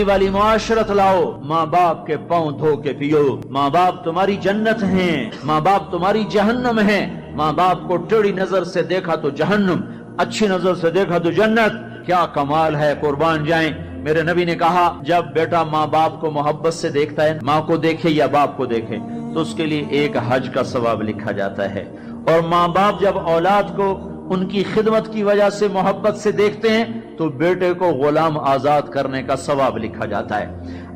والی معاشرت لاؤ، ماں باپ کے پاؤں دھو کے پیو۔ ماں باپ تمہاری جنت ہیں، ماں باپ تمہاری جہنم ہیں۔ ماں باپ کو ٹیڑھی نظر سے دیکھا تو جہنم، اچھی نظر سے دیکھا تو جنت۔ کیا کمال ہے، قربان جائیں۔ میرے نبی نے کہا جب بیٹا ماں باپ کو محبت سے دیکھتا ہے، ماں کو دیکھے یا باپ کو دیکھے، تو اس کے لیے ایک حج کا ثواب لکھا جاتا ہے۔ اور ماں باپ جب اولاد کو ان کی خدمت کی وجہ سے محبت سے دیکھتے ہیں تو بیٹے کو غلام آزاد کرنے کا ثواب لکھا جاتا ہے۔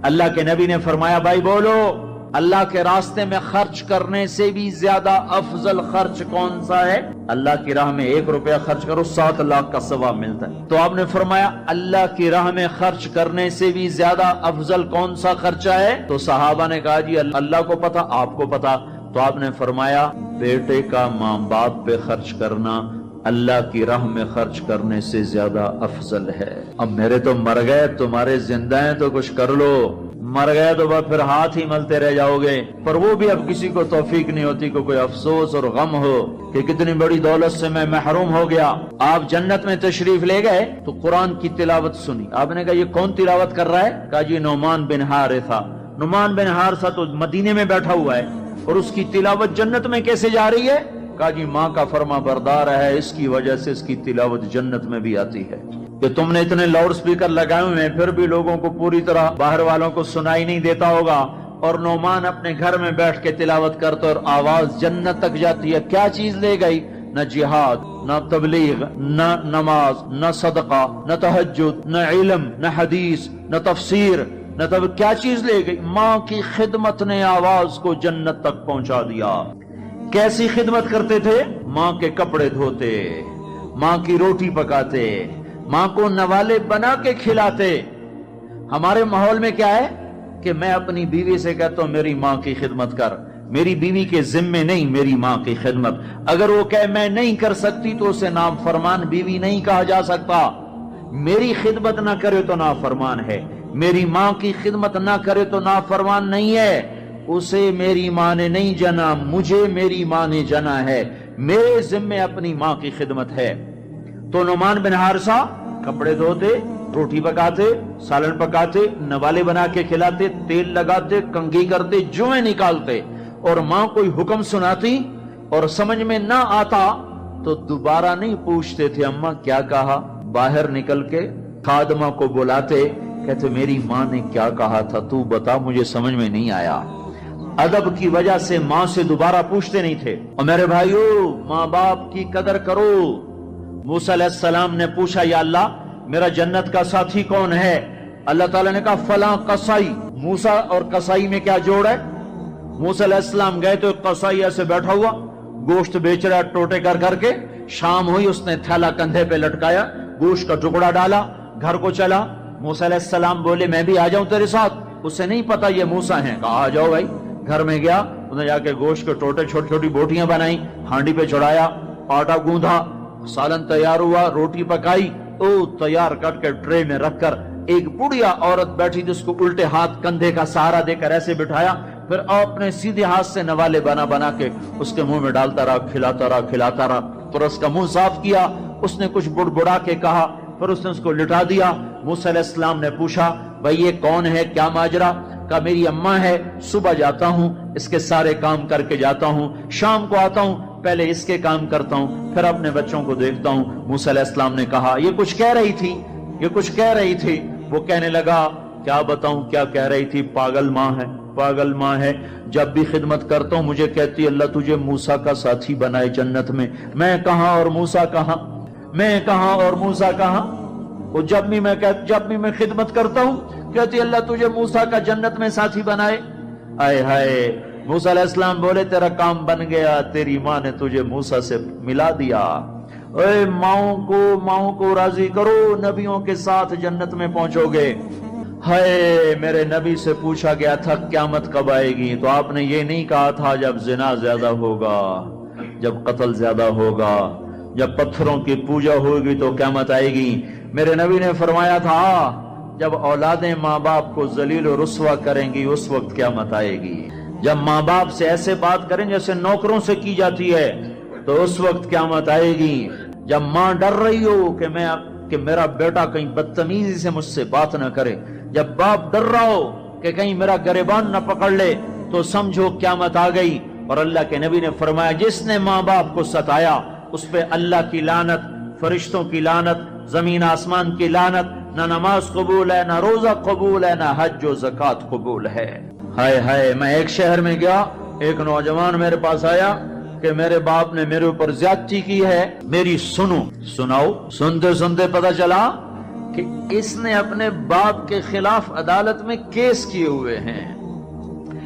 اللہ کے نبی نے فرمایا، بھائی بولو، اللہ کے راستے میں خرچ کرنے سے بھی زیادہ افضل خرچ کون سا ہے؟ اللہ کی راہ میں 1 روپیہ خرچ کرو 7 لاکھ کا ثواب ملتا ہے۔ تو آپ نے فرمایا اللہ کی راہ میں خرچ کرنے سے بھی زیادہ افضل کون سا خرچہ ہے؟ تو صحابہ نے کہا جی اللہ کو پتا، آپ کو پتا۔ تو آپ نے فرمایا بیٹے کا ماں باپ پہ خرچ کرنا اللہ کی راہ میں خرچ کرنے سے زیادہ افضل ہے۔ اب میرے تو مر گئے، تمہارے زندہ ہیں تو کچھ کر لو، مر گئے تو پھر ہاتھ ہی ملتے رہ جاؤ گے۔ پر وہ بھی اب کسی کو توفیق نہیں ہوتی کہ کوئی افسوس اور غم ہو کہ کتنی بڑی دولت سے میں محروم ہو گیا۔ آپ جنت میں تشریف لے گئے تو قرآن کی تلاوت سنی۔ آپ نے کہا یہ کون تلاوت کر رہا ہے؟ کہا جی نعمان بن حارثہ۔ نعمان بن حارثہ تو مدینے میں بیٹھا ہوا ہے اور اس کی تلاوت جنت میں کیسے جا رہی ہے؟ کہا جی ماں کا فرما بردار ہے، اس کی وجہ سے اس کی تلاوت جنت میں بھی آتی ہے۔ کہ تم نے اتنے لاؤڈ سپیکر لگائے ہوئے ہیں پھر بھی لوگوں کو پوری طرح باہر والوں کو سنائی نہیں دیتا ہوگا، اور نعمان اپنے گھر میں بیٹھ کے تلاوت کرتا اور آواز جنت تک جاتی ہے۔ کیا چیز لے گئی؟ نہ جہاد، نہ تبلیغ، نہ نماز، نہ صدقہ، نہ تہجد، نہ علم، نہ حدیث، نہ تفسیر، نہ کیا چیز لے گئی؟ ماں کی خدمت نے آواز کو جنت تک پہنچا دیا۔ کیسی خدمت کرتے تھے؟ ماں کے کپڑے دھوتے، ماں کی روٹی پکاتے، ماں کو نوالے بنا کے کھلاتے۔ ہمارے ماحول میں کیا ہے کہ میں اپنی بیوی سے کہتا ہوں میری ماں کی خدمت کر، میری بیوی کے ذمے نہیں، میری ماں کی خدمت۔ اگر وہ کہے میں نہیں کر سکتی تو اسے نافرمان بیوی نہیں کہا جا سکتا۔ میری خدمت نہ کرے تو نافرمان ہے، میری ماں کی خدمت نہ کرے تو نافرمان نہیں ہے۔ اسے میری ماں نے نہیں جنا، مجھے میری ماں نے جنا ہے، میرے ذمے اپنی ماں کی خدمت ہے۔ تو نعمان بن حارثہ کپڑے دھوتے، روٹی پکاتے، سالن پکاتے، نوالے بنا کے کھلاتے، تیل لگاتے، کنگھی کرتے، جوئیں نکالتے، اور ماں کوئی حکم سناتی اور سمجھ میں نہ آتا تو دوبارہ نہیں پوچھتے تھے اماں کیا کہا، باہر نکل کے خادمہ کو بلاتے، کہتے میری ماں نے کیا کہا تھا تو بتا، مجھے سمجھ میں نہیں آیا۔ ادب کی وجہ سے ماں سے دوبارہ پوچھتے نہیں تھے۔ اور میرے بھائیو، ماں باپ کی قدر کرو۔ موسیٰ علیہ السلام نے پوچھا یا اللہ میرا جنت کا ساتھی کون ہے؟ اللہ تعالیٰ نے کہا فلاں قصائی۔ موسیٰ اور قصائی میں کیا جوڑ ہے؟ موسیٰ علیہ السلام گئے تو ایک قصائی ایسے بیٹھا ہوا گوشت بیچ رہا ٹوٹے کر کر کے۔ شام ہوئی، اس نے تھیلا کندھے پہ لٹکایا، گوشت کا ٹکڑا ڈالا، گھر کو چلا۔ موسیٰ علیہ السلام بولے میں بھی آ جاؤں تیرے ساتھ؟ اسے نہیں پتا یہ موسیٰ ہیں۔ کہا آ جاؤ بھائی۔ گھر میں گیا، انہوں نے جا کے گوشت کے ٹوٹے چھوٹی چھوٹی بوٹیاں بنائی، ہانڈی پہ چڑھایا، آٹا گوندھا، سالن تیار ہوا، روٹی پکائی، تیار کر کے ٹرے میں رکھ کر ایک بڑھیا عورت بیٹھی جس کو الٹے ہاتھ کندھے کا سہارا دے کر ایسے بٹھایا، پھر اپنے سیدھے ہاتھ سے نوالے بنا بنا کے اس کے منہ میں ڈالتا رہا، کھلاتا رہا، پھر اس کا منہ صاف کیا، اس نے کچھ بڑبڑا کے کہا، پھر اس نے اس کو لٹا دیا۔ موسیٰ علیہ السلام نے پوچھا بھائی یہ کون ہے، کیا ماجرا؟ کہا میری اماں ہے، صبح جاتا ہوں اس کے سارے کام کر کے جاتا ہوں، شام کو آتا ہوں پہلے اس کے کام کرتا ہوں، پھر اپنے بچوں کو دیکھتا ہوں۔ موسیٰ علیہ السلام نے کہا یہ کچھ کہہ رہی تھی۔ وہ کہنے لگا کیا بتاؤں کیا کہہ رہی تھی؟ پاگل ماں ہے، جب بھی خدمت کرتا ہوں مجھے کہتی اللہ تجھے موسیٰ کا ساتھی بنائے جنت میں۔ میں کہاں اور موسیٰ کہاں؟ وہ جب بھی میں خدمت کرتا ہوں کہتی اللہ تجھے موسیٰ کا جنت میں ساتھی بنائے۔ آئے ہائے، موسیٰ علیہ السلام بولے تیرا کام بن گیا، تیری ماں نے تجھے موسیٰ سے ملا دیا۔ اے ماؤں کو راضی کرو، نبیوں کے ساتھ جنت میں پہنچو گے۔ ہائے، میرے نبی سے پوچھا گیا تھا قیامت کب آئے گی، تو آپ نے یہ نہیں کہا تھا جب زنا زیادہ ہوگا، جب قتل زیادہ ہوگا، جب پتھروں کی پوجا ہوگی تو قیامت آئے گی۔ میرے نبی نے فرمایا تھا جب اولادیں ماں باپ کو ذلیل و رسوا کریں گی اس وقت قیامت آئے گی۔ جب ماں باپ سے ایسے بات کریں جیسے نوکروں سے کی جاتی ہے تو اس وقت قیامت آئے گی۔ جب ماں ڈر رہی ہو کہ میرا بیٹا کہیں بدتمیزی سے مجھ سے بات نہ کرے، جب باپ ڈر رہا ہو کہ کہیں میرا گریبان نہ پکڑ لے تو سمجھو قیامت آ گئی. اور اللہ کے نبی نے فرمایا جس نے ماں باپ کو ستایا اس پہ اللہ کی لعنت، فرشتوں کی لعنت، زمین آسمان کی لعنت، نہ نماز قبول ہے، نہ روزہ قبول ہے، نہ حج و زکوٰۃ قبول ہے. ہائے ہائے، میں ایک شہر میں گیا، ایک نوجوان میرے پاس آیا کہ میرے باپ نے میرے اوپر زیادتی کی ہے، میری سناؤ. سنتے سنتے پتہ چلا کہ اس نے اپنے باپ کے خلاف عدالت میں کیس کیے ہوئے ہیں.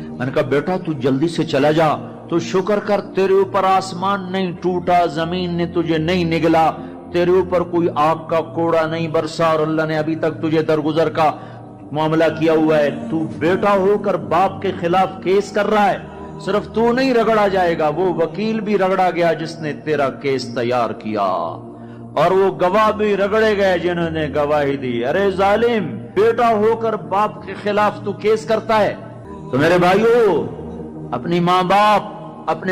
میں نے کہا بیٹا تو جلدی سے چلا جا، تو شکر کر تیرے اوپر آسمان نہیں ٹوٹا، زمین نے تجھے نہیں نگلا، تیرے اوپر کوئی آگ کا کوڑا نہیں برسا، اور اللہ نے ابھی تک تجھے درگزر کا معاملہ کیا ہوا ہے. تو بیٹا ہو کر باپ کے خلاف کیس کر رہا ہے. صرف تو نہیں رگڑا جائے گا، وہ وکیل بھی رگڑا گیا جس نے تیرا کیس تیار کیا، اور وہ گواہ بھی رگڑے گئے جنہوں نے گواہی دی. ارے ظالم، بیٹا ہو کر باپ کے خلاف تو کیس کرتا ہے. تو میرے بھائیو، اپنے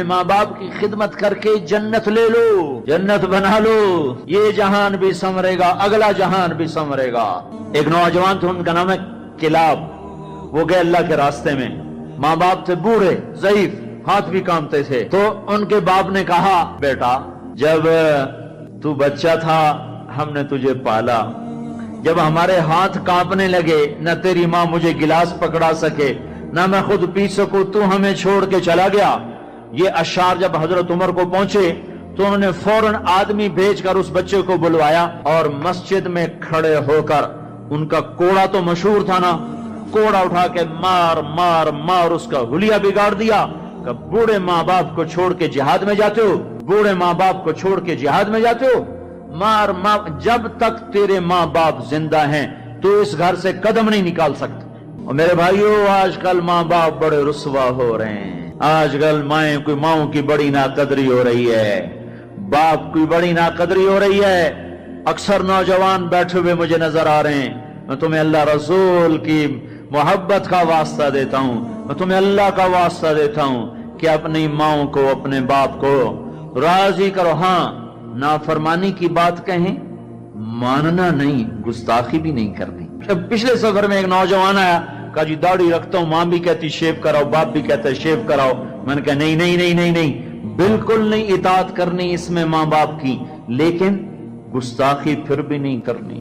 ماں باپ کی خدمت کر کے جنت لے لو، جنت بنا لو. یہ جہان بھی سنورے گا، اگلا جہان بھی سنورے گا. ایک نوجوان تھے، ان کا نام ہے کلاب. وہ گئے اللہ کے راستے میں. ماں باپ تھے بوڑھے، ضعیف، ہاتھ بھی کامتے تھے. تو ان کے باپ نے کہا بیٹا جب تو بچہ تھا ہم نے تجھے پالا، جب ہمارے ہاتھ کانپنے لگے نہ تیری ماں مجھے گلاس پکڑا سکے نہ میں خود پی سکوں، تو ہمیں چھوڑ کے چلا گیا. یہ اشعار جب حضرت عمر کو پہنچے تو انہوں نے فوراً آدمی بھیج کر اس بچے کو بلوایا اور مسجد میں کھڑے ہو کر، ان کا کوڑا تو مشہور تھا نا، کوڑا اٹھا کے مار مار مار اس کا حلیہ بگاڑ دیا. کہ بوڑھے ماں باپ کو چھوڑ کے جہاد میں جاتے ہو، بوڑھے ماں باپ کو چھوڑ کے جہاد میں جاتے ہو، مار جب تک تیرے ماں باپ زندہ ہیں تو اس گھر سے قدم نہیں نکال سکتے. اور میرے بھائیو، آج کل ماں باپ بڑے رسوا ہو رہے ہیں. آج کل ماؤں کی بڑی ناقدری ہو رہی ہے، باپ کی بڑی ناقدری ہو رہی ہے. اکثر نوجوان بیٹھے ہوئے مجھے نظر آ رہے ہیں. میں تمہیں اللہ رسول کی محبت کا واسطہ دیتا ہوں، میں تمہیں اللہ کا واسطہ دیتا ہوں کہ اپنی ماؤں کو، اپنے باپ کو راضی کرو. ہاں، نافرمانی کی بات کہیں، ماننا نہیں، گستاخی بھی نہیں کرنی. پچھلے سفر میں ایک نوجوان آیا، کہا جی داڑھی رکھتا ہوں، ماں بھی کہتی شیو کراؤ، باپ بھی کہتا ہے شیو کراؤ. میں نے کہا نہیں نہیں نہیں نہیں نہیں، بالکل نہیں اطاعت کرنی اس میں ماں باپ کی، لیکن گستاخی پھر بھی نہیں کرنی.